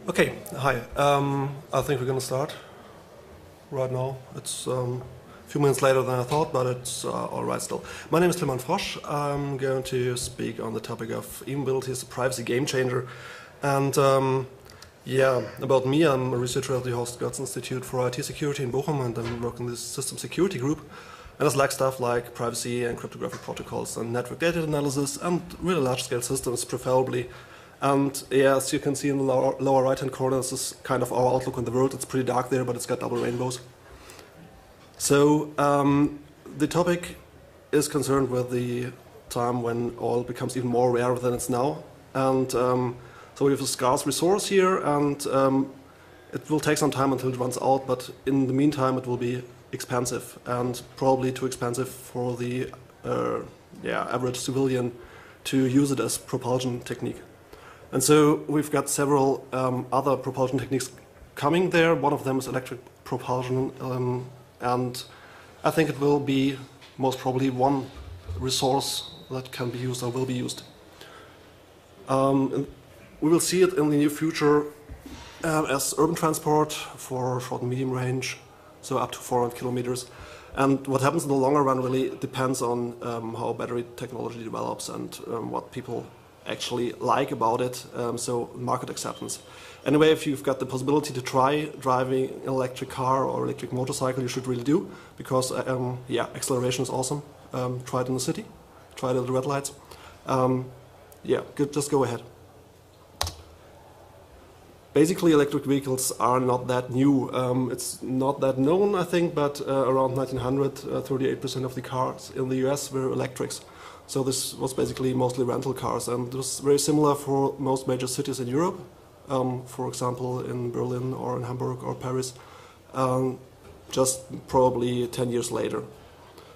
Okay, hi. I think we're going to start right now. It's a few minutes later than I thought, but it's all right still. My name is Tilman Frosch. I'm going to speak on the topic of e-mobility as a privacy game changer. And yeah, about me, I'm a researcher at the Horst Götz Institute for IT Security in Bochum, and I'm working in this system security group. And it's like stuff like privacy and cryptographic protocols and network data analysis and really large-scale systems, preferably. And yeah, as you can see in the lower right-hand corner, this is kind of our outlook on the world. It's pretty dark there, but it's got double rainbows. So the topic is concerned with the time when oil becomes even more rare than it's now. And so we have a scarce resource here, and it will take some time until it runs out, but in the meantime it will be expensive, and probably too expensive for the average civilian to use it as propulsion technique. And so we've got several other propulsion techniques coming there. One of them is electric propulsion, and I think it will be most probably one resource that can be used or will be used. We will see it in the near future as urban transport for short and medium range, so up to 400 kilometers. And what happens in the longer run really depends on how battery technology develops and what people actually like about it, so market acceptance. Anyway, if you've got the possibility to try driving an electric car or electric motorcycle, you should really do, because acceleration is awesome. Try it in the city, try it at the red lights. Yeah, good, just go ahead. Basically, electric vehicles are not that new. It's not that known, I think, but around 1900, 38% of the cars in the US were electrics. So this was basically mostly rental cars, and it was very similar for most major cities in Europe, for example in Berlin or in Hamburg or Paris, just probably 10 years later.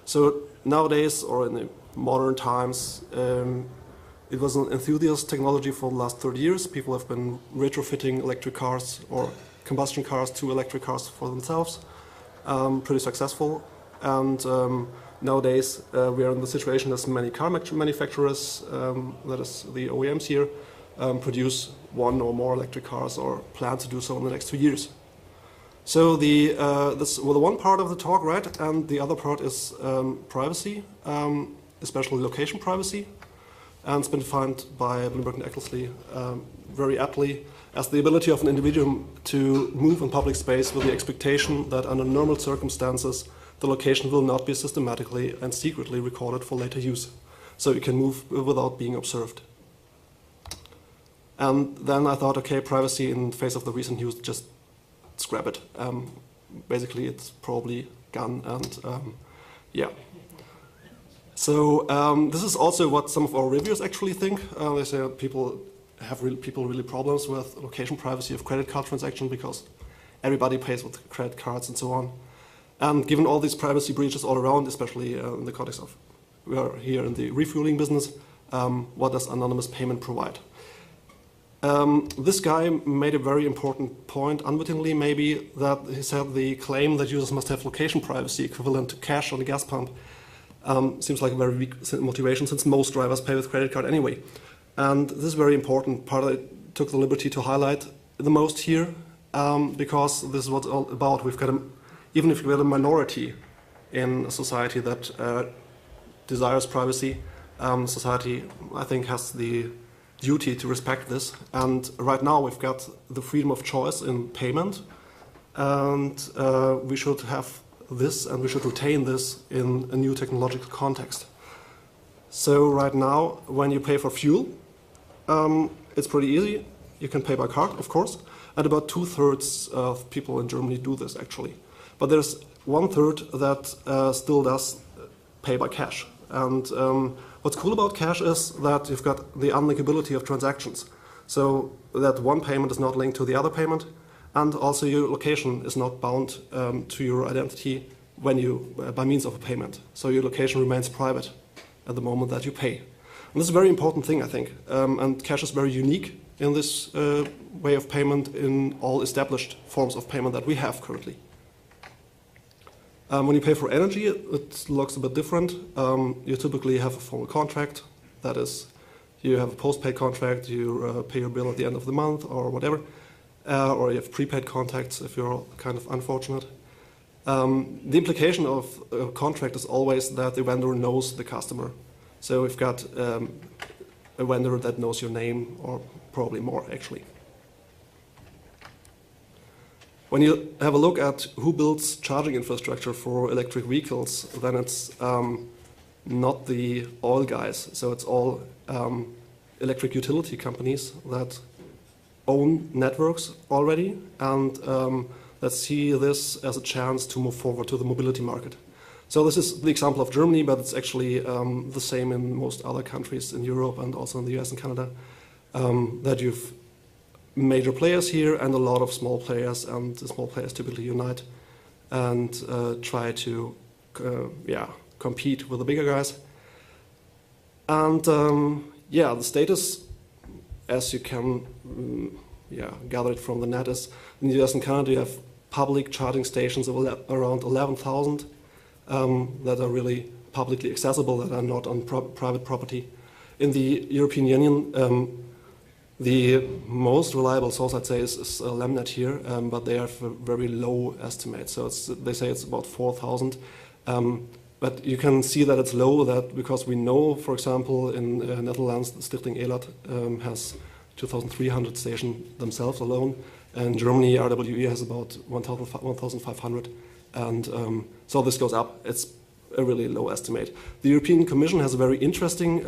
So nowadays, or in the modern times, it was an enthusiast technology for the last 30 years. People have been retrofitting electric cars or combustion cars to electric cars for themselves, pretty successful. And nowadays, we are in the situation as many car manufacturers, that is the OEMs here, produce one or more electric cars or plan to do so in the next 2 years. So this was the one part of the talk, right? And the other part is privacy, especially location privacy. And it's been defined by Bloomberg and Eckersley very aptly as the ability of an individual to move in public space with the expectation that under normal circumstances the location will not be systematically and secretly recorded for later use. So you can move without being observed. And then I thought, okay, privacy in the face of the recent news, just scrap it. Basically, it's probably gone, and yeah. So this is also what some of our reviewers actually think. They say people have really problems with location privacy of credit card transactions because everybody pays with credit cards and so on. And given all these privacy breaches all around, especially in the context of we are here in the refueling business, what does anonymous payment provide? This guy made a very important point, unwittingly maybe, that he said the claim that users must have location privacy equivalent to cash on the gas pump seems like a very weak motivation, since most drivers pay with credit card anyway. And this is very important part I took the liberty to highlight the most here, because this is what it's all about. We've got even if we're a minority in a society that desires privacy, society, I think, has the duty to respect this. And right now we've got the freedom of choice in payment, and we should have this, and we should retain this in a new technological context. So right now, when you pay for fuel, it's pretty easy. You can pay by card, of course, and about 2/3 of people in Germany do this actually. But there's 1/3 that still does pay by cash. And what's cool about cash is that you've got the unlinkability of transactions. So that one payment is not linked to the other payment, and also your location is not bound to your identity when by means of a payment. So your location remains private at the moment that you pay. And this is a very important thing, I think. And cash is very unique in this way of payment in all established forms of payment that we have currently. When you pay for energy, it looks a bit different. You typically have a formal contract. That is, you have a postpaid contract, you pay your bill at the end of the month or whatever. or you have prepaid contacts if you're kind of unfortunate. The implication of a contract is always that the vendor knows the customer. So we've got a vendor that knows your name, or probably more actually. When you have a look at who builds charging infrastructure for electric vehicles, then it's not the oil guys. So it's all electric utility companies that own networks already, and let's see this as a chance to move forward to the mobility market. So this is the example of Germany, but it's actually the same in most other countries in Europe and also in the US and Canada, that you've major players here and a lot of small players, and the small players typically unite and try to compete with the bigger guys. And the status, as you can gather it from the net, is in the US and Canada you have public charging stations of around 11,000 that are really publicly accessible, that are not on private property. In the European Union, the most reliable source, I'd say, is Lemnet here, but they have a very low estimate. So they say it's about 4,000. But you can see that it's low, that because we know, for example, in Netherlands, the Stichting Elad has 2,300 stations themselves alone. And Germany, RWE has about 1,500. And so this goes up. It's a really low estimate. The European Commission has a very interesting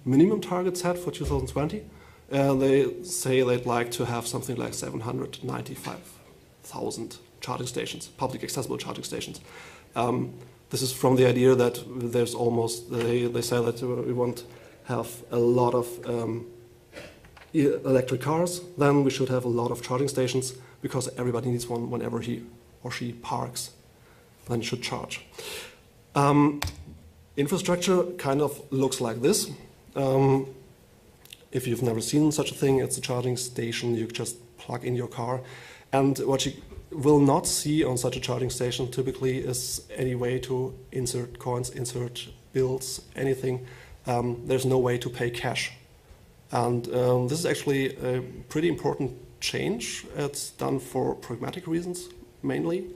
minimum target set for 2020. They say they'd like to have something like 795,000 charging stations, public accessible charging stations. This is from the idea that there's almost, they say that we want to have a lot of electric cars, then we should have a lot of charging stations, because everybody needs one whenever he or she parks, then should charge. Infrastructure kind of looks like this. If you've never seen such a thing, it's a charging station you just plug in your car. And what you will not see on such a charging station typically is any way to insert coins, insert bills, anything. There's no way to pay cash. And this is actually a pretty important change. It's done for pragmatic reasons, mainly.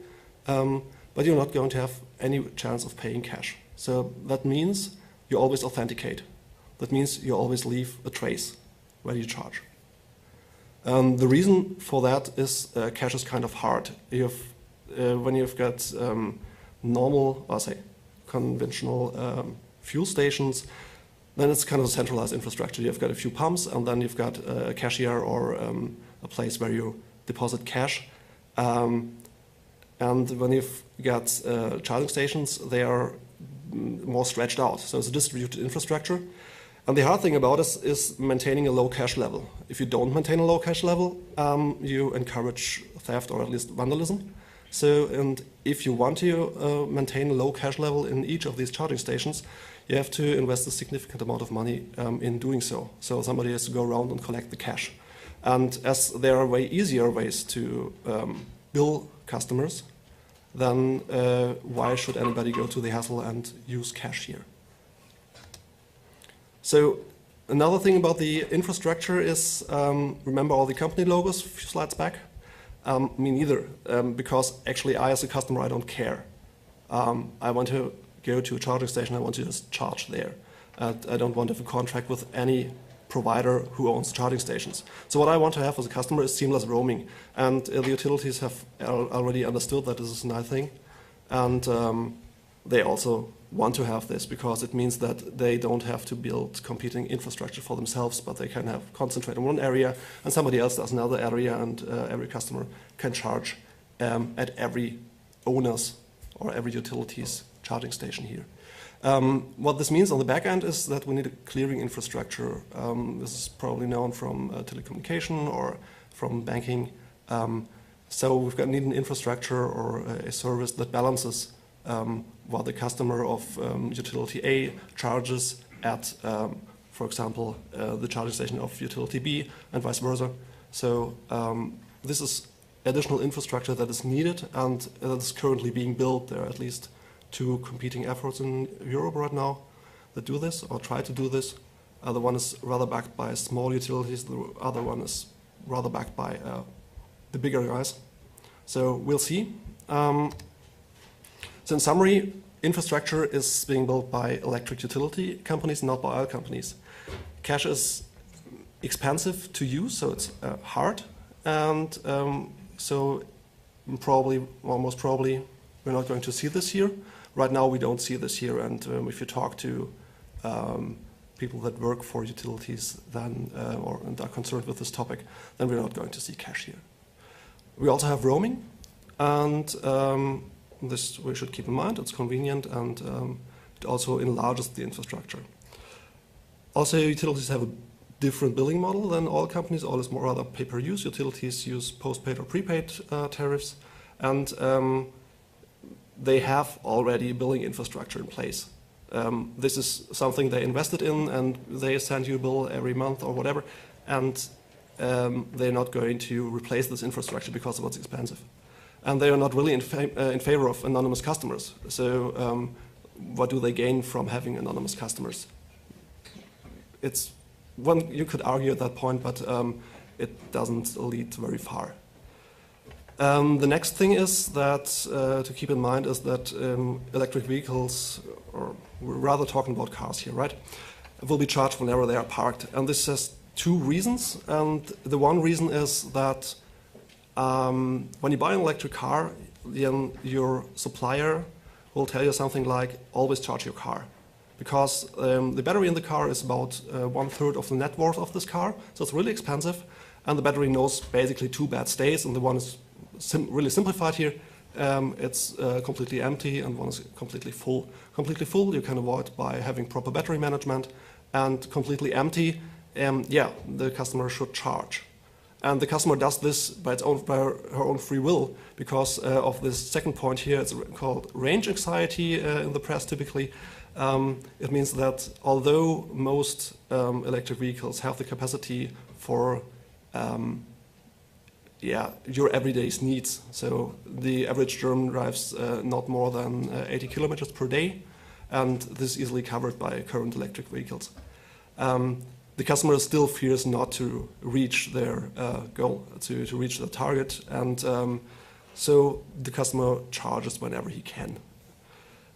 But you're not going to have any chance of paying cash. So that means you always authenticate. That means you always leave a trace where you charge. The reason for that is cash is kind of hard. When you've got normal, or say, conventional fuel stations, then it's kind of a centralized infrastructure. You've got a few pumps, and then you've got a cashier or a place where you deposit cash. And when you've got charging stations, they are more stretched out. So it's a distributed infrastructure. And the hard thing about it is maintaining a low cash level. If you don't maintain a low cash level, you encourage theft or at least vandalism. So, and if you want to maintain a low cash level in each of these charging stations, you have to invest a significant amount of money in doing so. So somebody has to go around and collect the cash. And as there are way easier ways to bill customers, then why should anybody go to the hassle and use cash here? So another thing about the infrastructure is, remember all the company logos a few slides back? Me neither, because actually I as a customer, I don't care. I want to go to a charging station, I want to just charge there. I don't want to have a contract with any provider who owns charging stations. So what I want to have as a customer is seamless roaming. And the utilities have already understood that this is a nice thing. And they also want to have this because it means that they don't have to build competing infrastructure for themselves, but they can have concentrate in one area and somebody else does another area, and every customer can charge at every owner's or every utility's charging station here. What this means on the back end is that we need a clearing infrastructure. This is probably known from telecommunication or from banking. So we've got need an infrastructure or a service that balances while the customer of utility A charges at, for example, the charging station of utility B and vice versa. So this is additional infrastructure that is needed and that is currently being built. There are at least 2 competing efforts in Europe right now that do this or try to do this. The one is rather backed by small utilities, the other one is rather backed by the bigger guys. So we'll see. So in summary, infrastructure is being built by electric utility companies, not by oil companies. Cash is expensive to use, so it's hard, and so probably, or most probably, we're not going to see this here. Right now, we don't see this here, and if you talk to people that work for utilities, then and are concerned with this topic, then we're not going to see cash here. We also have roaming, and this we should keep in mind. It's convenient, and it also enlarges the infrastructure. Also, utilities have a different billing model than oil companies. Oil is more rather pay-per-use. Utilities use postpaid or prepaid tariffs, and they have already billing infrastructure in place. This is something they invested in, and they send you a bill every month or whatever, and they're not going to replace this infrastructure because of what's expensive. And they are not really in favor of anonymous customers. So what do they gain from having anonymous customers? It's one you could argue at that point, but it doesn't lead very far. The next thing is that to keep in mind is that electric vehicles, or we're rather talking about cars here, right, will be charged whenever they are parked. And this has two reasons. And the one reason is that when you buy an electric car, then your supplier will tell you something like, always charge your car. Because the battery in the car is about 1/3 of the net worth of this car, so it's really expensive, and the battery knows basically two bad states, and the one is really simplified here. It's completely empty, and one is completely full. Completely full you can avoid by having proper battery management, and completely empty, yeah, the customer should charge. And the customer does this by her own free will, because of this second point here. It's called range anxiety in the press typically. It means that although most electric vehicles have the capacity for your everyday needs, so the average German drives not more than 80 kilometers per day, and this is easily covered by current electric vehicles. The customer still fears not to reach their goal, to reach the target, and so the customer charges whenever he can.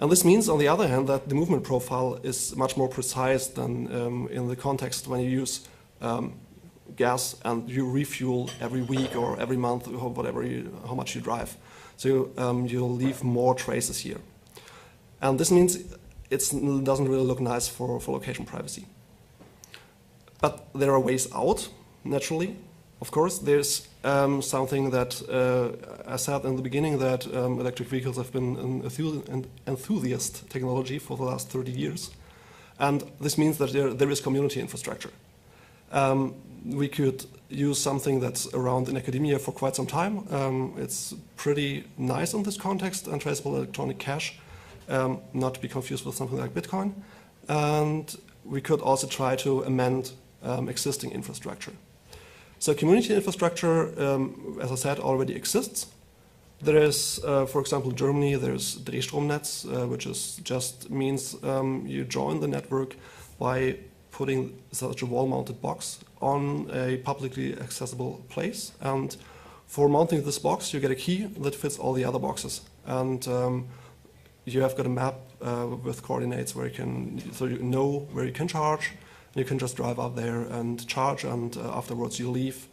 And this means, on the other hand, that the movement profile is much more precise than in the context when you use gas and you refuel every week or every month, or whatever how much you drive. So you'll leave more traces here. And this means it doesn't really look nice for location privacy. But there are ways out, naturally. Of course, there's something that I said in the beginning, that electric vehicles have been an enthusiast technology for the last 30 years. And this means that there is community infrastructure. We could use something that's around in academia for quite some time. It's pretty nice in this context, untraceable electronic cash, not to be confused with something like Bitcoin. And we could also try to amend existing infrastructure. So community infrastructure, as I said, already exists. There is, for example, in Germany, there's Drehstromnetz, which just means you join the network by putting such a wall-mounted box on a publicly accessible place. And for mounting this box, you get a key that fits all the other boxes. And you have got a map with coordinates where so you know where you can charge. You can just drive up there and charge, and afterwards you leave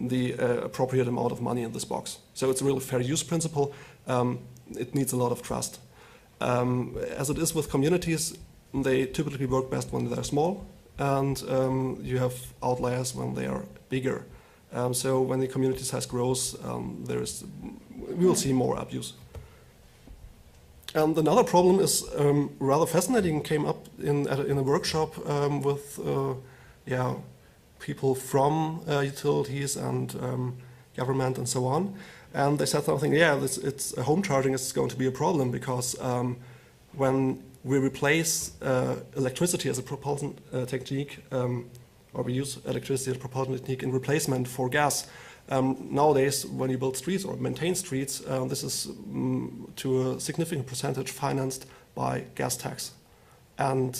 the appropriate amount of money in this box. So it's a really fair use principle. It needs a lot of trust. As it is with communities, they typically work best when they're small, and you have outliers when they are bigger. So when the community size grows, we will see more abuse. And another problem is rather fascinating, came up in a workshop with people from utilities and government and so on. And they said something, home charging is going to be a problem, because when we replace electricity as a propulsion technique, or we use electricity as a propulsion technique in replacement for gas, nowadays, when you build streets or maintain streets, this is to a significant percentage financed by gas tax. And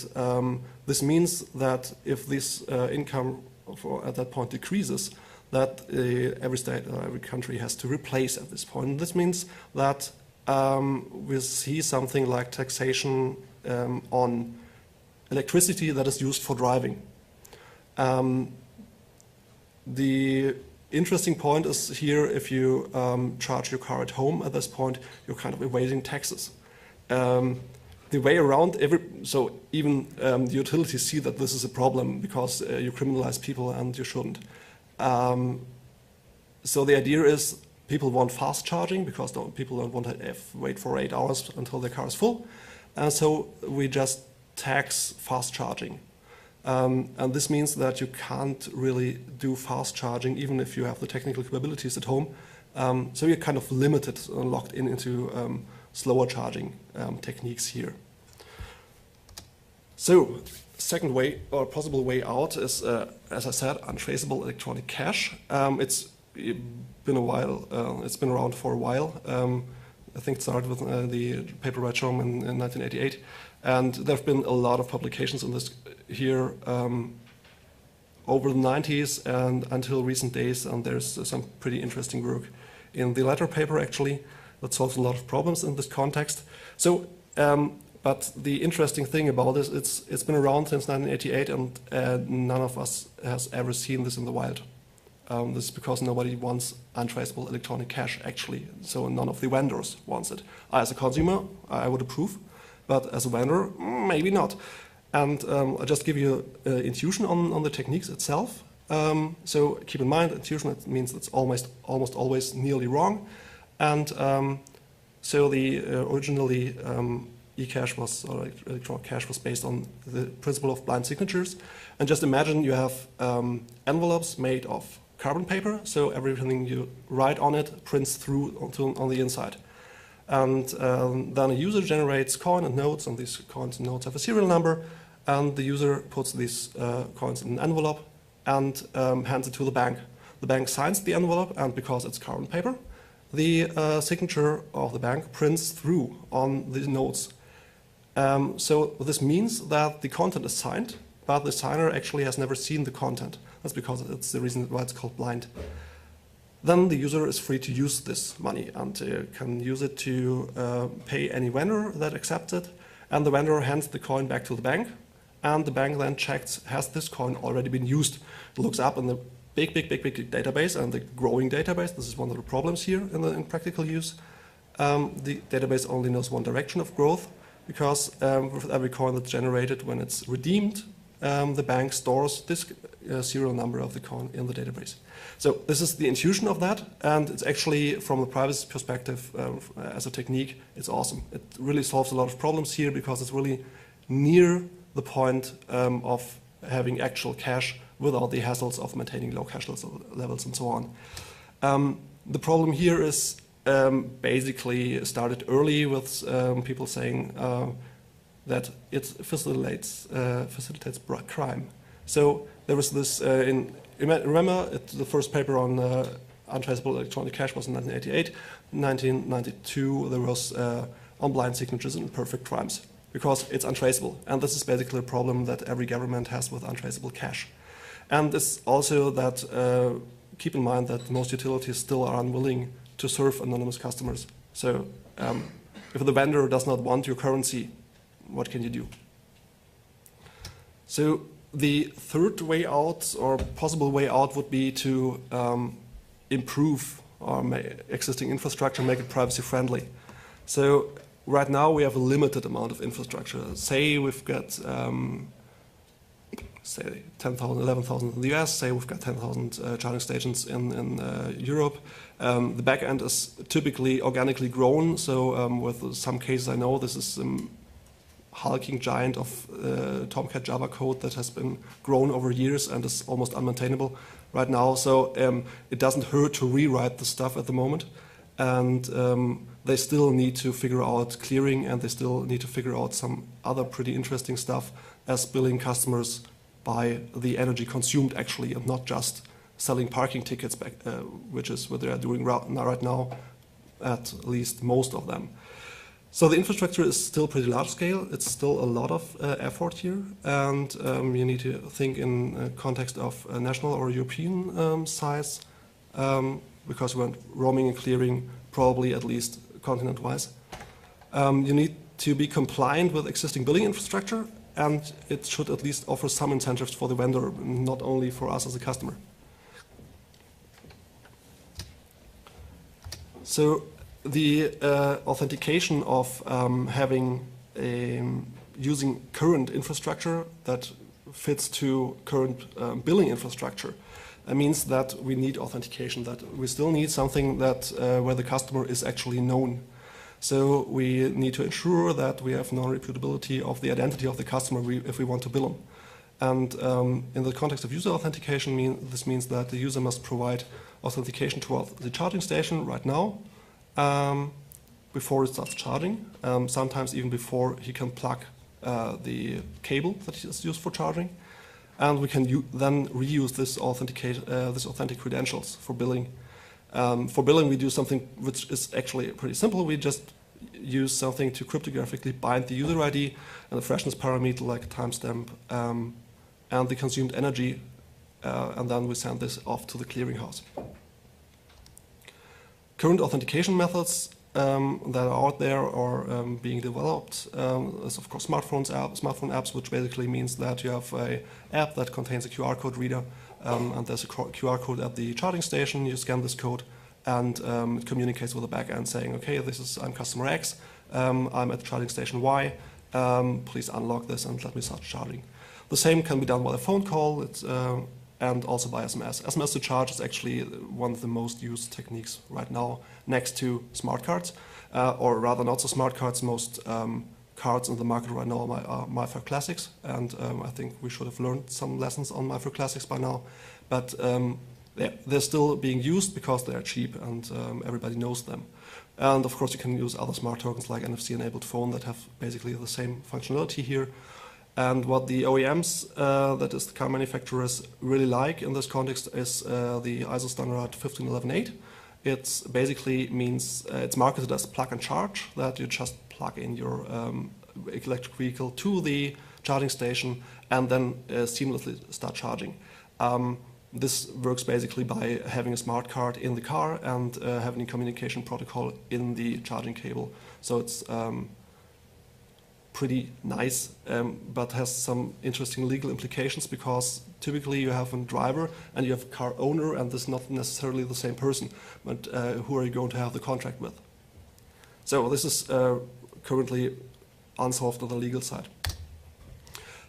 this means that if this income at that point decreases, that every state or every country has to replace at this point. And this means that we'll see something like taxation on electricity that is used for driving. The interesting point is here, if you charge your car at home at this point, you're kind of evading taxes. The way around, so even the utilities see that this is a problem because you criminalize people and you shouldn't. So the idea is people want fast charging because people don't want to wait for 8 hours until their car is full. And so we just tax fast charging. And this means that you can't really do fast charging even if you have the technical capabilities at home. So you're kind of limited and locked into slower charging techniques here. So second way or possible way out is, as I said, untraceable electronic cash. It's been a while. It's been around for a while. I think it started with the paper by Chom in 1988, and there have been a lot of publications on this here over the 90s and until recent days, and there's some pretty interesting work in the latter paper actually that solves a lot of problems in this context. So, but the interesting thing about this, it's been around since 1988, and none of us has ever seen this in the wild. This is because nobody wants untraceable electronic cash, actually. So none of the vendors wants it. As a consumer, I would approve, but as a vendor, maybe not. And I'll just give you an intuition on the techniques itself. So keep in mind, intuition, it means it's almost always nearly wrong. And so the originally eCash was, or electronic cash was based on the principle of blind signatures. And just imagine you have envelopes made of carbon paper, so everything you write on it prints through on the inside. And then a user generates coin and notes, and these coins and notes have a serial number, and the user puts these coins in an envelope and hands it to the bank. The bank signs the envelope, and because it's carbon paper, the signature of the bank prints through on the notes. So this means that the content is signed, but the signer actually has never seen the content. That's because it's the reason why it's called blind. Then the user is free to use this money and can use it to pay any vendor that accepts it. And the vendor hands the coin back to the bank, and the bank then checks, has this coin already been used? It looks up in the big database, and the growing database. This is one of the problems here in practical use. The database only knows one direction of growth, because with every coin that's generated when it's redeemed, the bank stores this serial number of the coin in the database. So this is the intuition of that, and it's actually, from the privacy perspective, as a technique, it's awesome. It really solves a lot of problems here because it's really near the point of having actual cash without the hassles of maintaining low cash levels and so on. The problem here is basically started early with people saying that it facilitates crime. So there was this, remember the first paper on untraceable electronic cash was in 1988. In 1992 there was on blind signatures and perfect crimes, because it's untraceable. And this is basically a problem that every government has with untraceable cash. And it's also that, keep in mind that most utilities still are unwilling to serve anonymous customers. So if the vendor does not want your currency, what can you do? So the third way out, or possible way out, would be to improve our existing infrastructure, make it privacy friendly. So right now we have a limited amount of infrastructure. Say we've got say 10,000, 11,000 in the US, say we've got 10,000 charging stations in Europe. The back end is typically organically grown, so with some cases I know this is hulking giant of Tomcat Java code that has been grown over years and is almost unmaintainable right now. So it doesn't hurt to rewrite the stuff at the moment. And they still need to figure out clearing, and they still need to figure out some other pretty interesting stuff as billing customers by the energy consumed actually, and not just selling parking tickets back, which is what they are doing right now, at least most of them. So the infrastructure is still pretty large scale. It's still a lot of effort here, and you need to think in context of national or European size, because we're roaming and clearing probably at least continent-wise. You need to be compliant with existing billing infrastructure, and it should at least offer some incentives for the vendor, not only for us as a customer. So the authentication of using current infrastructure that fits to current billing infrastructure means that we need authentication, that we still need something that where the customer is actually known. So we need to ensure that we have non-reputability of the identity of the customer if we want to bill them. And in the context of user authentication, this means that the user must provide authentication towards the charging station right now, before it starts charging, sometimes even before he can plug the cable that is used for charging. And we can then reuse this authentic credentials for billing. For billing, we do something which is actually pretty simple. We just use something to cryptographically bind the user ID and the freshness parameter like a timestamp and the consumed energy, and then we send this off to the clearinghouse. Current authentication methods that are out there or being developed is of course smartphone apps, which basically means that you have an app that contains a QR code reader, and there's a QR code at the charging station. You scan this code, and it communicates with the backend saying, okay, I'm customer X, I'm at charging station Y, please unlock this and let me start charging. The same can be done by a phone call. And also by SMS. SMS to charge is actually one of the most used techniques right now, next to smart cards, or rather not so smart cards. Most cards in the market right now are MyFair Classics, and I think we should have learned some lessons on MyFair Classics by now. But they're still being used because they are cheap and everybody knows them. And of course you can use other smart tokens like NFC-enabled phone that have basically the same functionality here. And what the OEMs, that is the car manufacturers, really like in this context is the ISO standard 15118. It basically means it's marketed as plug and charge, that you just plug in your electric vehicle to the charging station and then seamlessly start charging. This works basically by having a smart card in the car and having a communication protocol in the charging cable. So it's pretty nice, but has some interesting legal implications, because typically you have a driver and you have a car owner, and this is not necessarily the same person, but who are you going to have the contract with? So this is currently unsolved on the legal side.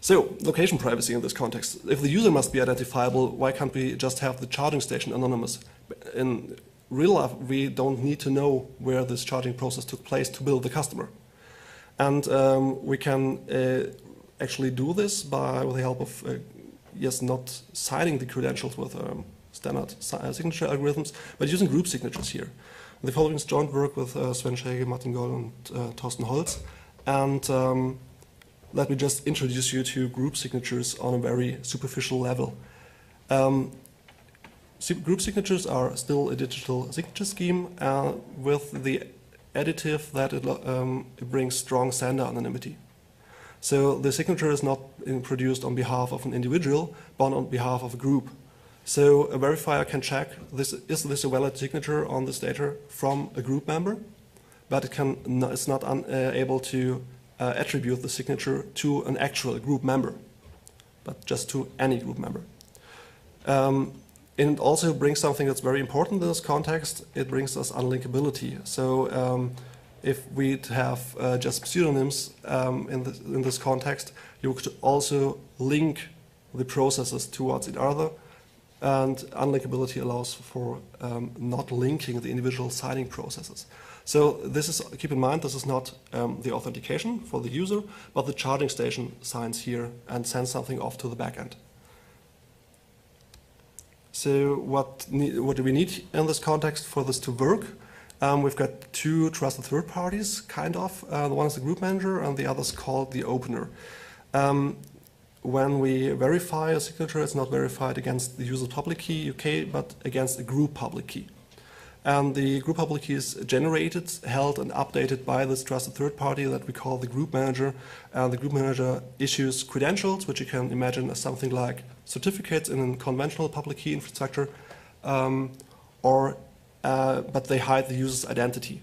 So location privacy in this context. If the user must be identifiable, why can't we just have the charging station anonymous? In real life, we don't need to know where this charging process took place to bill the customer. And we can actually do this with the help of, not signing the credentials with standard signature algorithms, but using group signatures here. The following is joint work with Sven Schäge, Martin Goll, and Thorsten Holz. And let me just introduce you to group signatures on a very superficial level. Group signatures are still a digital signature scheme with the additive that it brings strong sender anonymity. So the signature is not produced on behalf of an individual, but on behalf of a group. So a verifier can check, is this a valid signature on this data from a group member, but it's not able to attribute the signature to an actual group member, but just to any group member. And it also brings something that's very important in this context. It brings us unlinkability. So if we have just pseudonyms in this context, you could also link the processes towards each other. And unlinkability allows for not linking the individual signing processes. So this is, keep in mind, this is not the authentication for the user, but the charging station signs here and sends something off to the backend. So what do we need in this context for this to work? We've got two trusted third parties, kind of. One is the group manager and the other is called the opener. When we verify a signature, it's not verified against the user public key, UK, but against a group public key. And the group public key is generated, held, and updated by this trusted third party that we call the group manager. And the group manager issues credentials, which you can imagine as something like certificates in a conventional public key infrastructure, but they hide the user's identity.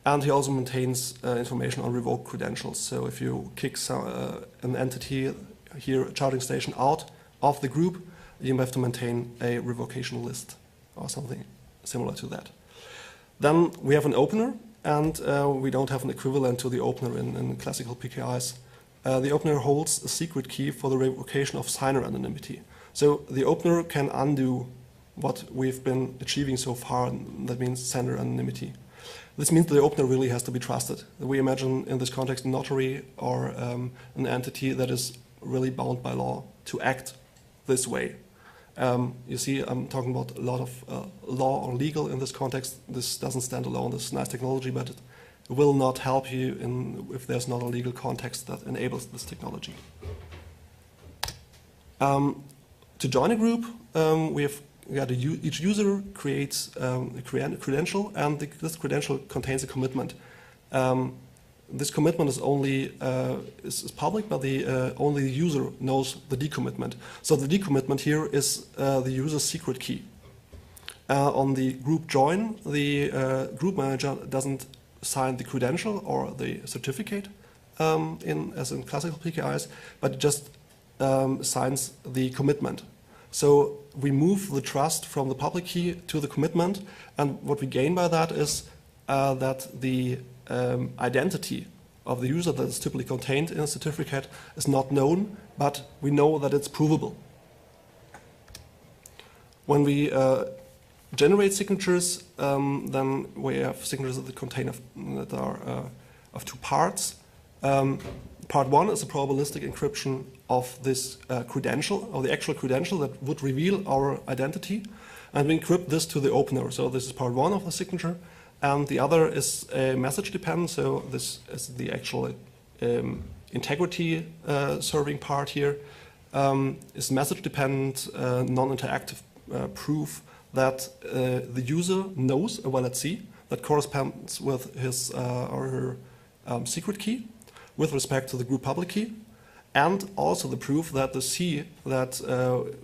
And he also maintains information on revoked credentials. So if you kick an entity here, a charging station, out of the group, you have to maintain a revocation list or something similar to that. Then we have an opener, and we don't have an equivalent to the opener in classical PKIs. The opener holds a secret key for the revocation of signer anonymity. So the opener can undo what we've been achieving so far, and that means sender anonymity. This means the opener really has to be trusted. We imagine in this context a notary or an entity that is really bound by law to act this way. You see, I'm talking about a lot of law or legal in this context. This doesn't stand alone. This is nice technology, but it will not help you if there's not a legal context that enables this technology. To join a group, each user creates a credential, and this credential contains a commitment. This commitment is only is public, but only the user knows the decommitment. So the decommitment here is the user's secret key. On the group join, the group manager doesn't sign the credential or the certificate as in classical PKIs, but just signs the commitment. So we move the trust from the public key to the commitment, and what we gain by that is that the identity of the user that is typically contained in a certificate is not known, but we know that it's provable. When we generate signatures, then we have signatures that are of two parts. Part one is a probabilistic encryption of this credential, of the actual credential that would reveal our identity, and we encrypt this to the opener. So this is part one of the signature. And the other is message dependent, so this is the actual integrity serving part here. Is message dependent, non-interactive proof that the user knows a valid C that corresponds with his or her secret key with respect to the group public key, and also the proof that the C that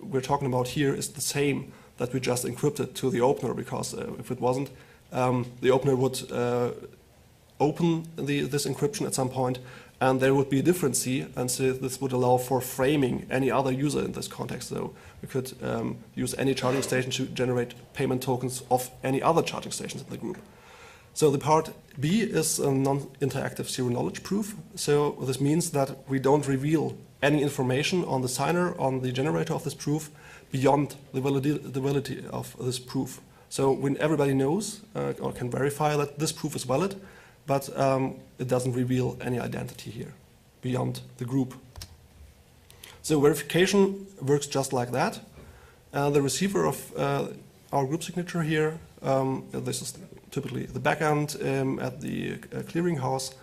we're talking about here is the same that we just encrypted to the opener, because if it wasn't, the opener would open this encryption at some point, and there would be a different C, and so this would allow for framing any other user in this context. So we could use any charging station to generate payment tokens of any other charging stations in the group. So the part B is a non-interactive zero knowledge proof. So this means that we don't reveal any information on the signer, on the generator of this proof, beyond the validity of this proof. So when everybody knows or can verify that this proof is valid, but it doesn't reveal any identity here beyond the group. So verification works just like that. The receiver of our group signature here, this is typically the backend at the clearinghouse,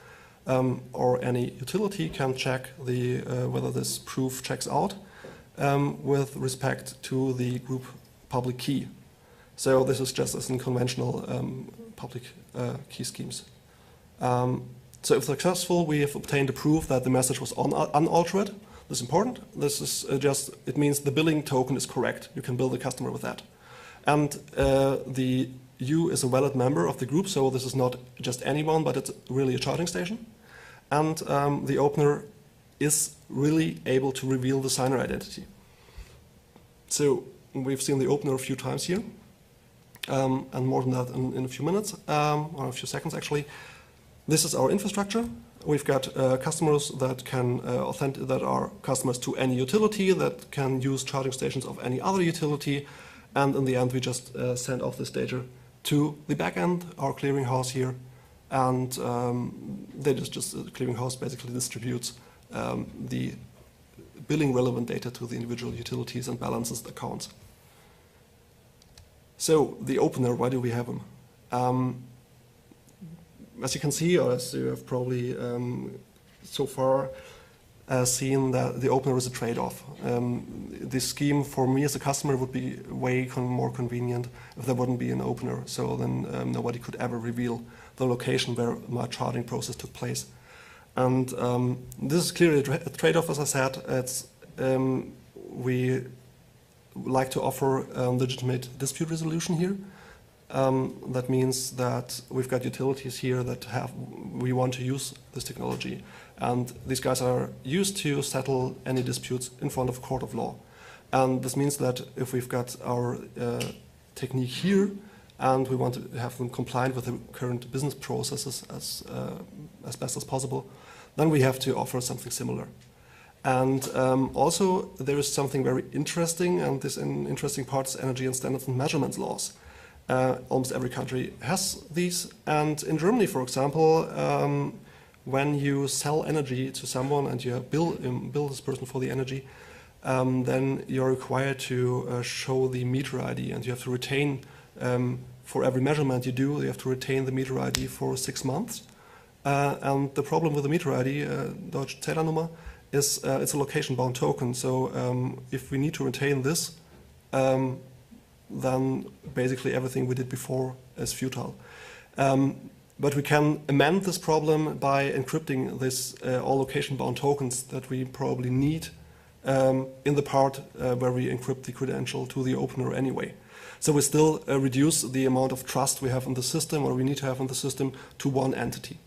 or any utility can check whether this proof checks out with respect to the group public key. So this is just as in conventional public key schemes. So if successful, we have obtained a proof that the message was unaltered. This is important. This is it means the billing token is correct. You can bill the customer with that. And the U is a valid member of the group, so this is not just anyone, but it's really a charging station. And the opener is really able to reveal the signer identity. So we've seen the opener a few times here. And more than that in a few minutes, or a few seconds actually. This is our infrastructure. We've got customers that can that are customers to any utility, that can use charging stations of any other utility, and in the end we just send off this data to the backend, our clearinghouse here, and the clearinghouse basically distributes the billing relevant data to the individual utilities and balances the accounts. So the opener, why do we have them? As you can see, or as you have probably so far seen that the opener is a trade-off. This scheme for me as a customer would be way more convenient if there wouldn't be an opener, so then nobody could ever reveal the location where my charging process took place. And this is clearly a trade-off, as I said. We like to offer legitimate dispute resolution here. That means that we've got utilities here that we want to use this technology. And these guys are used to settle any disputes in front of a court of law. And this means that if we've got our technique here and we want to have them compliant with the current business processes as best as possible, then we have to offer something similar. And also there is something very interesting, and this interesting part is energy and standards and measurements laws. Almost every country has these, and in Germany, for example, when you sell energy to someone and you bill this person for the energy, then you're required to show the meter ID, and you have to retain, for every measurement you do, you have to retain the meter ID for 6 months. And the problem with the meter ID, Deutsche Zählernummer, is it's a location-bound token. So if we need to retain this, then basically everything we did before is futile. But we can amend this problem by encrypting this all location-bound tokens that we probably need in the part where we encrypt the credential to the opener anyway. So we still reduce the amount of trust we have in the system, or we need to have in the system, to one entity.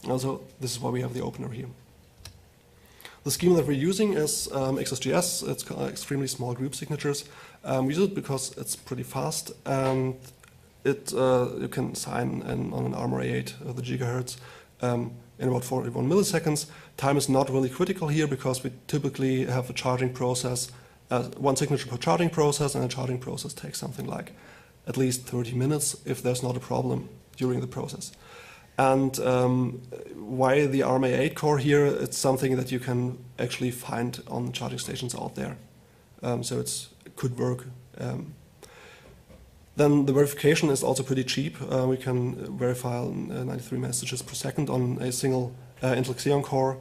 Also, this is why we have the opener here. The scheme that we're using is XSGS. It's extremely small group signatures. We use it because it's pretty fast, and you can sign on an ARM A8 of the gigahertz in about 41 milliseconds. Time is not really critical here because we typically have a charging process, one signature per charging process, and a charging process takes something like at least 30 minutes if there's not a problem during the process. And why the ARM A8 core here? It's something that you can actually find on charging stations out there. So it could work. Then the verification is also pretty cheap. We can verify 93 messages per second on a single Intel Xeon core.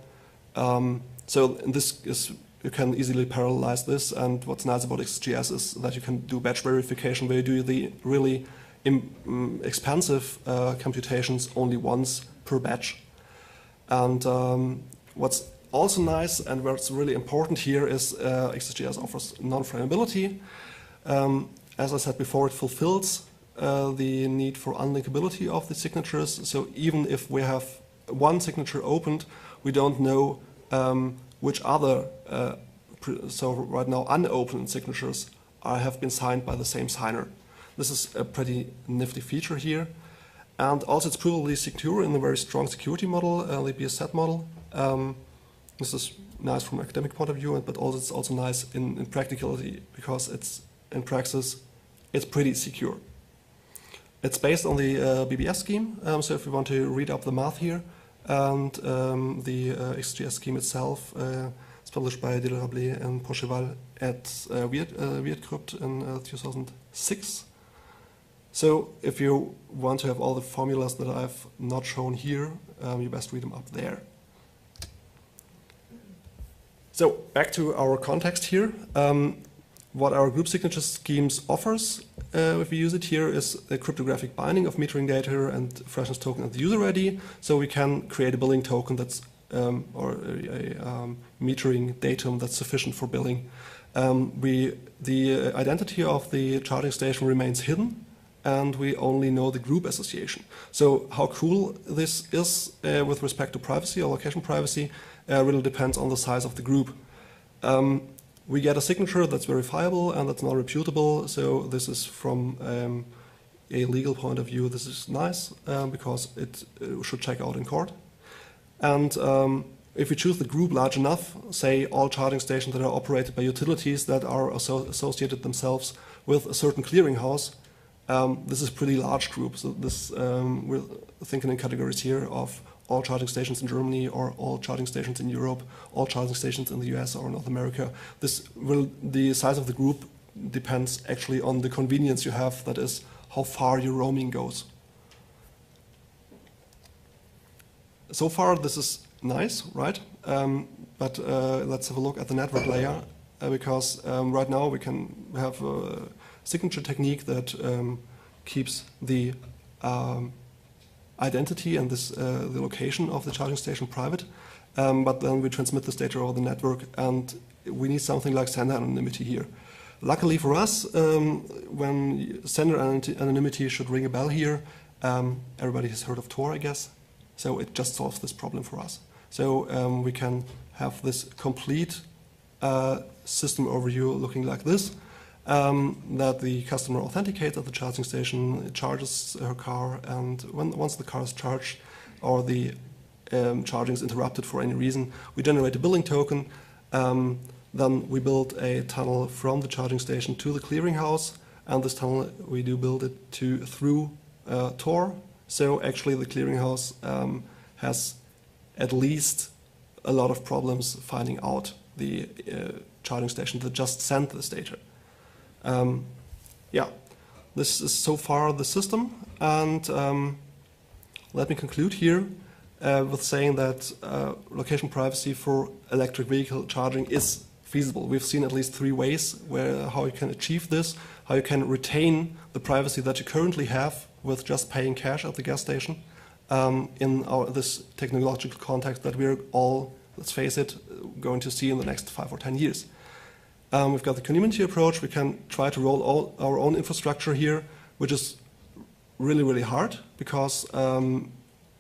So this is, you can easily parallelize this. And what's nice about XGS is that you can do batch verification, where you do the really expensive computations only once per batch. And what's also nice and what's really important here is XGS offers non-frameability. As I said before, it fulfills the need for unlinkability of the signatures. So even if we have one signature opened, we don't know which other, so right now unopened signatures have been signed by the same signer. This is a pretty nifty feature here. And also it's provably secure in a very strong security model, the BSZ model. This is nice from an academic point of view, but also it's also nice in practicality, because it's in praxis, it's pretty secure. It's based on the BBS scheme, so if we want to read up the math here, and the XGS scheme itself is published by Delorable and Pocheval at WeirdCrypt in 2006. So if you want to have all the formulas that I've not shown here, you best read them up there. So back to our context here. What our group signature schemes offers, if we use it here, is a cryptographic binding of metering data and freshness token and the user ID. So we can create a billing token that's, or a metering datum that's sufficient for billing. The identity of the charging station remains hidden, and we only know the group association. So how cool this is with respect to privacy or location privacy really depends on the size of the group. We get a signature that's verifiable and that's not reputable, so this is from a legal point of view, this is nice because it should check out in court. And if we choose the group large enough, say all charging stations that are operated by utilities that are associated themselves with a certain clearinghouse, this is a pretty large group. So this we're thinking in categories here of all charging stations in Germany, or all charging stations in Europe, all charging stations in the US or North America. The size of the group depends actually on the convenience you have, that is, how far your roaming goes. So far this is nice, right? but let's have a look at the network layer, because right now we can have a signature technique that keeps the identity and the location of the charging station private, but then we transmit this data over the network, and we need something like sender anonymity here. Luckily for us, when sender anonymity should ring a bell here, everybody has heard of Tor, I guess, so it just solves this problem for us. So we can have this complete system overview looking like this, that the customer authenticates at the charging station, charges her car, and once the car is charged or the charging is interrupted for any reason, we generate a billing token. Then we build a tunnel from the charging station to the clearinghouse, and this tunnel we do build it through Tor. So actually the clearinghouse has at least a lot of problems finding out the charging station that just sent this data. Yeah, this is so far the system, and let me conclude here with saying that location privacy for electric vehicle charging is feasible. We've seen at least 3 ways how you can achieve this, how you can retain the privacy that you currently have with just paying cash at the gas station in this technological context that we're all, let's face it, going to see in the next 5 or 10 years. We've got the community approach. We can try to roll our own infrastructure here, which is really, really hard because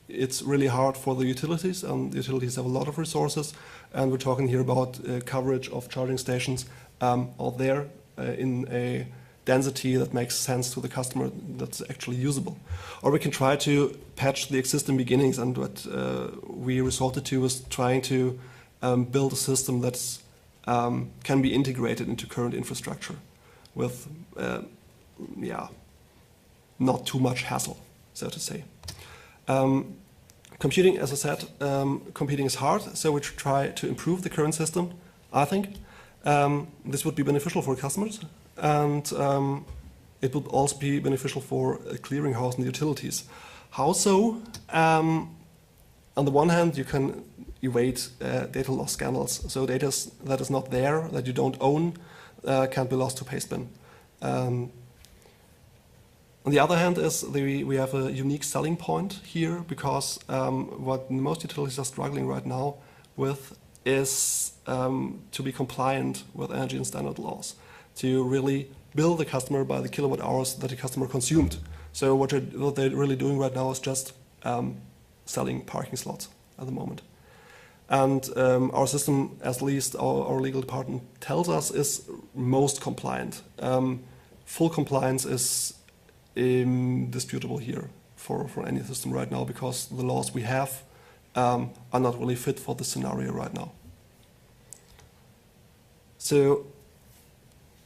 it's really hard for the utilities, and the utilities have a lot of resources, and we're talking here about coverage of charging stations out there in a density that makes sense to the customer, that's actually usable. Or we can try to patch the existing beginnings, and what we resorted to was trying to build a system that's can be integrated into current infrastructure with not too much hassle, so to say. Computing, as I said, computing is hard, so we try to improve the current system, I think. This would be beneficial for customers, and it would also be beneficial for a clearinghouse and utilities. How so? On the one hand, you can evade data loss scandals. So data that is not there, that you don't own, can't be lost to pastebin. On the other hand is we have a unique selling point here, because what most utilities are struggling right now with is to be compliant with energy and standard laws, to really bill the customer by the kilowatt hours that the customer consumed. So what they're really doing right now is just selling parking slots at the moment. And our system, at least our legal department tells us, is most compliant. Full compliance is indisputable here for any system right now, because the laws we have are not really fit for the scenario right now. So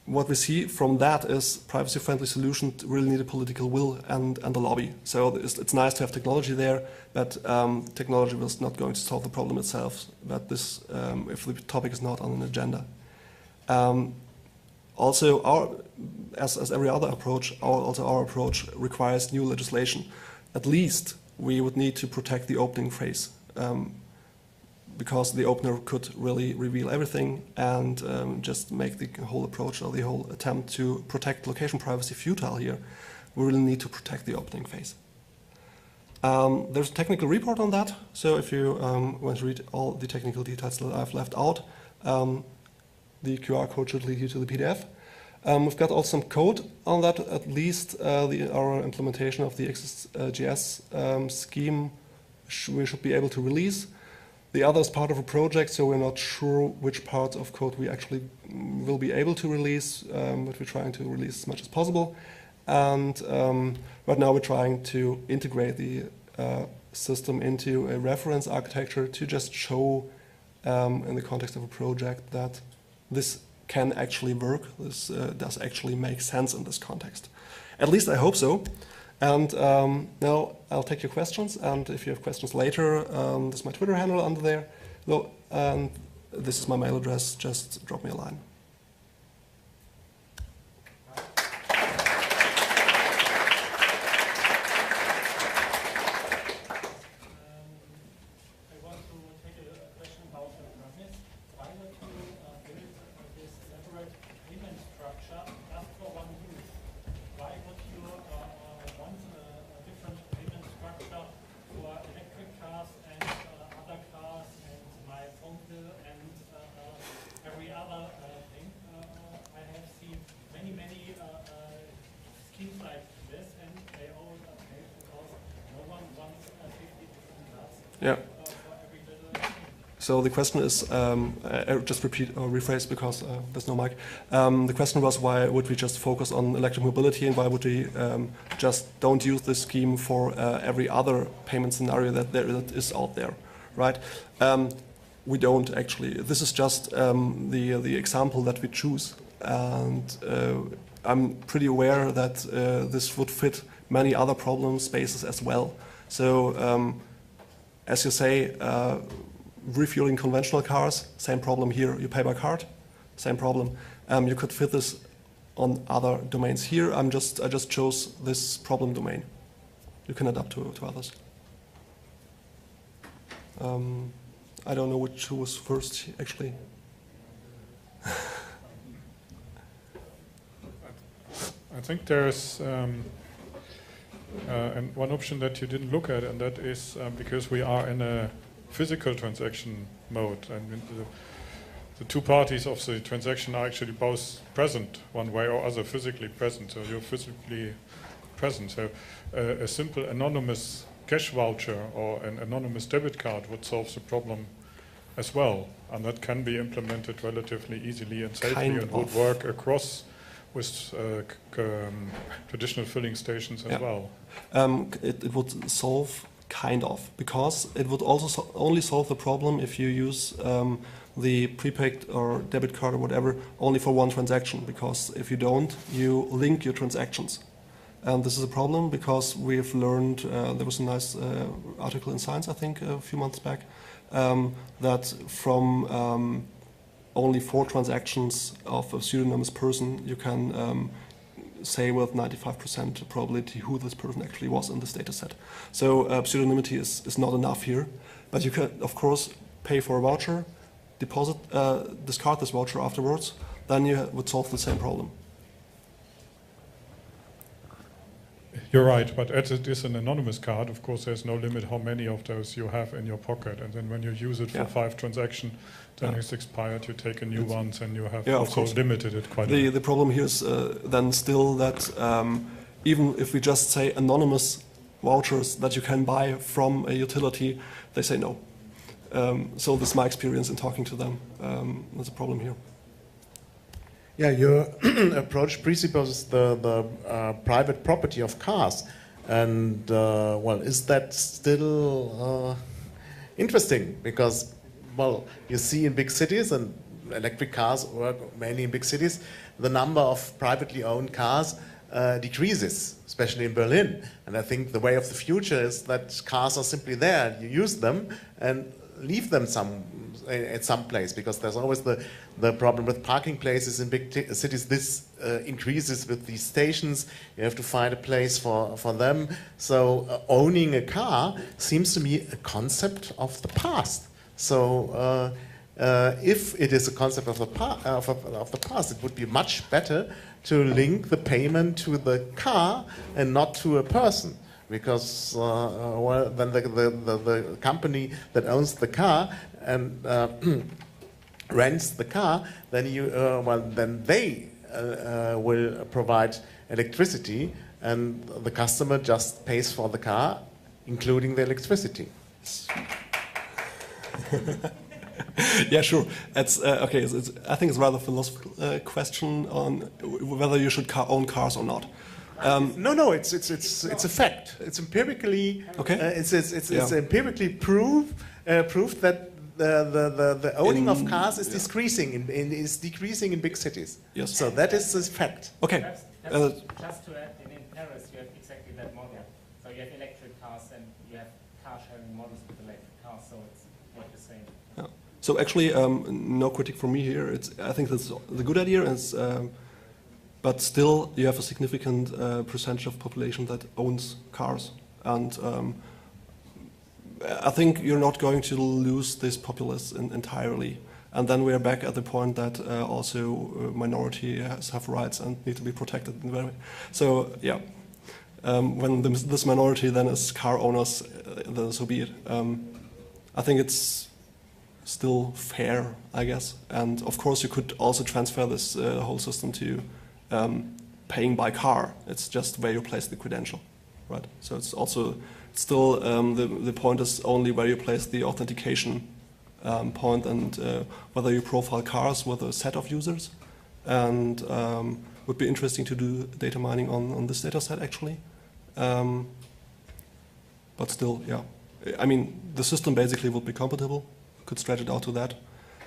what we see from that is privacy-friendly solutions really need a political will and a lobby. So it's nice to have technology there, but technology was not going to solve the problem itself, but this, if the topic is not on an agenda. Also, as every other approach, our approach requires new legislation. At least we would need to protect the opening phrase, because the opener could really reveal everything and just make the whole approach or the whole attempt to protect location privacy futile here. We really need to protect the opening phase. There's a technical report on that, so if you want to read all the technical details that I've left out, the QR code should lead you to the PDF. We've got also some code on that, at least our implementation of the XSJS scheme we should be able to release. The other is part of a project, so we're not sure which parts of code we actually will be able to release, but we're trying to release as much as possible. And right now we're trying to integrate the system into a reference architecture to just show in the context of a project that this can actually work, this does actually make sense in this context. At least I hope so. And now I'll take your questions, and if you have questions later, this is my Twitter handle under there. And this is my mail address, just drop me a line. I want to take a question about the business. Yeah. So the question is, I'll just repeat or rephrase because there's no mic. The question was, why would we just focus on electric mobility, and why would we just don't use this scheme for every other payment scenario that is out there, right? We don't actually. This is just the example that we choose, and I'm pretty aware that this would fit many other problem spaces as well. So, as you say, refueling conventional cars, same problem here. You pay by card, same problem. You could fit this on other domains here. I just chose this problem domain. You can adapt to others. I don't know who was first, actually. I think there's and one option that you didn't look at, and that is because we are in a physical transaction mode, and the two parties of the transaction are actually both present one way or other, physically present. So you're physically present. So a simple anonymous cash voucher or an anonymous debit card would solve the problem as well, and that can be implemented relatively easily and safely, and would work across with traditional filling stations as well. It would solve kind of, because it would also only solve the problem if you use the prepaid or debit card or whatever only for one transaction, because if you don't, you link your transactions. And this is a problem because we've learned, there was a nice article in Science, I think, a few months back, that from only 4 transactions of a pseudonymous person, you can say with 95% probability who this person actually was in this data set. So pseudonymity is not enough here, but you can, of course, pay for a voucher, deposit, discard this voucher afterwards, then you would solve the same problem. You're right, but as it is an anonymous card, of course, there's no limit how many of those you have in your pocket. And then when you use it for 5 transactions, then it's expired, you take a new one, and you have also limited it quite a bit. The problem here is then still that even if we just say anonymous vouchers that you can buy from a utility, they say no. So this is my experience in talking to them. There's a problem here. Yeah, your approach presupposes the private property of cars, and well, is that still interesting? Because, well, you see in big cities, and electric cars work mainly in big cities, the number of privately owned cars decreases, especially in Berlin. And I think the way of the future is that cars are simply there, you use them and leave them at some place, because there's always the problem with parking places in big cities. This increases with these stations. You have to find a place for them. So owning a car seems to me a concept of the past. So if it is a concept of the past, it would be much better to link the payment to the car and not to a person. Because well, then the company that owns the car and rents the car, then then they will provide electricity, and the customer just pays for the car, including the electricity. Yeah, sure. It's okay. I think it's rather a philosophical question on whether you should own cars or not. No, it's a fact. It's empirically it's empirically proved that the owning of cars is decreasing in big cities. Yes. So that is a fact. Okay. Just to add, in Paris you have exactly that model. So you have electric cars and you have car sharing models with electric cars. So it's what you're saying. Yeah. So actually, no critique from me here. I think that's the good idea. But still, you have a significant percentage of population that owns cars, and I think you're not going to lose this populace entirely. And then we are back at the point that also minorities have rights and need to be protected. So yeah, when this minority then is car owners, then so be it. I think it's still fair, I guess. And of course, you could also transfer this whole system to paying by car. It's just where you place the credential, right? So it's also still the point is only where you place the authentication point and whether you profile cars with a set of users. And would be interesting to do data mining on this data set actually. But still, yeah. I mean, the system basically would be compatible, could stretch it out to that.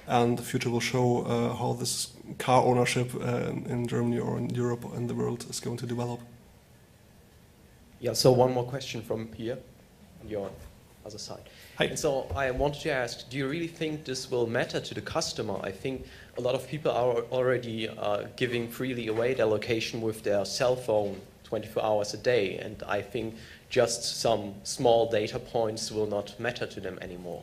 And the future will show how this car ownership in Germany or in Europe or in the world is going to develop. Yeah, so one more question from Pierre on your other side. Hi. And so I wanted to ask, do you really think this will matter to the customer? I think a lot of people are already giving freely away their location with their cell phone 24 hours a day, and I think just some small data points will not matter to them anymore.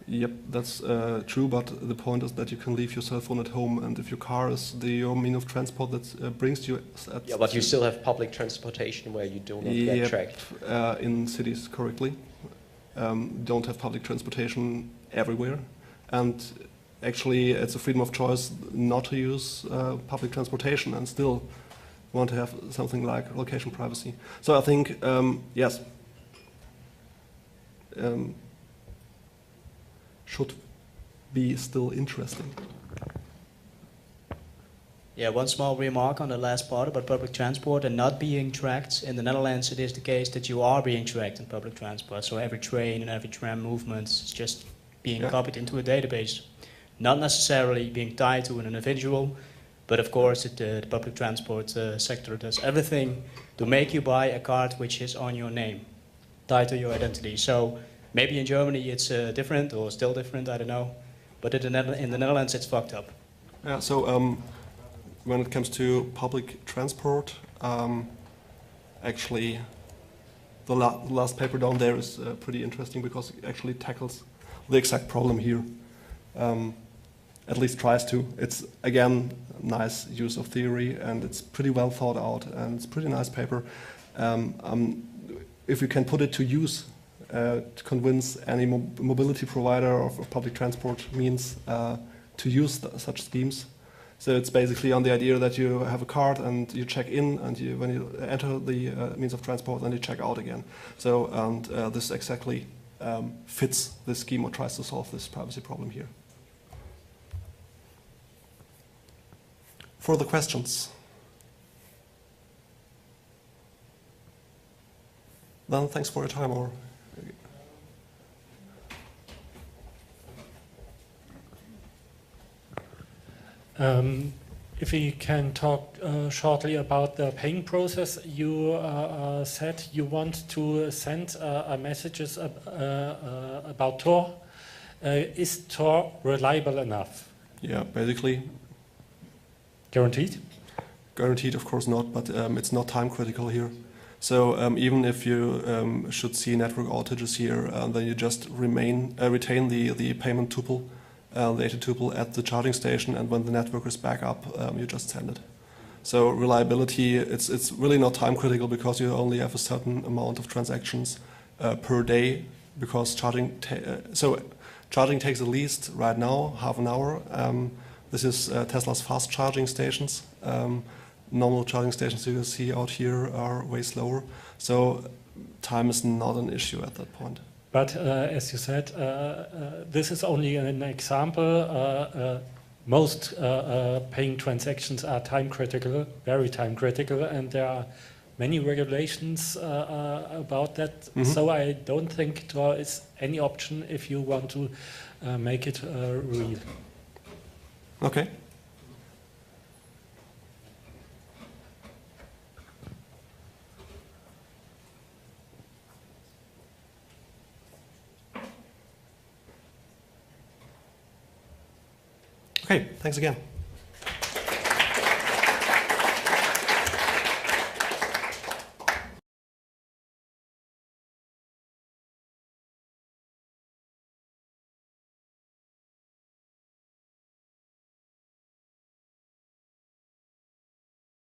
Yep, that's true, but the point is that you can leave your cell phone at home, and if your car is your mean of transport that brings you at... Yeah, but you still have public transportation where you do not get tracked. In cities, correctly. Don't have public transportation everywhere, and actually it's a freedom of choice not to use public transportation and still want to have something like location privacy. So I think, yes, should be still interesting. Yeah, one small remark on the last part about public transport and not being tracked. In the Netherlands, it is the case that you are being tracked in public transport. So every train and every tram movement is just being copied into a database. Not necessarily being tied to an individual, but of course the public transport sector does everything to make you buy a card which is on your name, tied to your identity. So maybe in Germany it's different or still different, I don't know. But in the Netherlands it's fucked up. Yeah, so when it comes to public transport, actually the last paper down there is pretty interesting because it actually tackles the exact problem here. At least tries to. It's, again, nice use of theory, and it's pretty well thought out, and it's a pretty nice paper. If you can put it to use to convince any mobility provider of public transport means to use such schemes. So it's basically on the idea that you have a card and you check in, and when you enter the means of transport, then you check out again. So and this exactly fits this scheme or tries to solve this privacy problem here. Further questions? Then thanks for your time. Or if we can talk shortly about the paying process, you said you want to send messages about Tor. Is Tor reliable enough? yeah, basically. Guaranteed? Guaranteed, of course not, but it's not time critical here. So even if you should see network outages here, then you just retain the payment tuple, the data tuple at the charging station, and when the network is back up, you just send it. So reliability, it's really not time critical because you only have a certain amount of transactions per day, because charging takes at least right now half an hour. This is Tesla's fast charging stations. Normal charging stations you see out here are way slower. So time is not an issue at that point. But as you said, this is only an example. Most paying transactions are time critical, very time critical, and there are many regulations about that. Mm-hmm. So I don't think Tor is any option if you want to make it real. Okay. Okay, thanks again.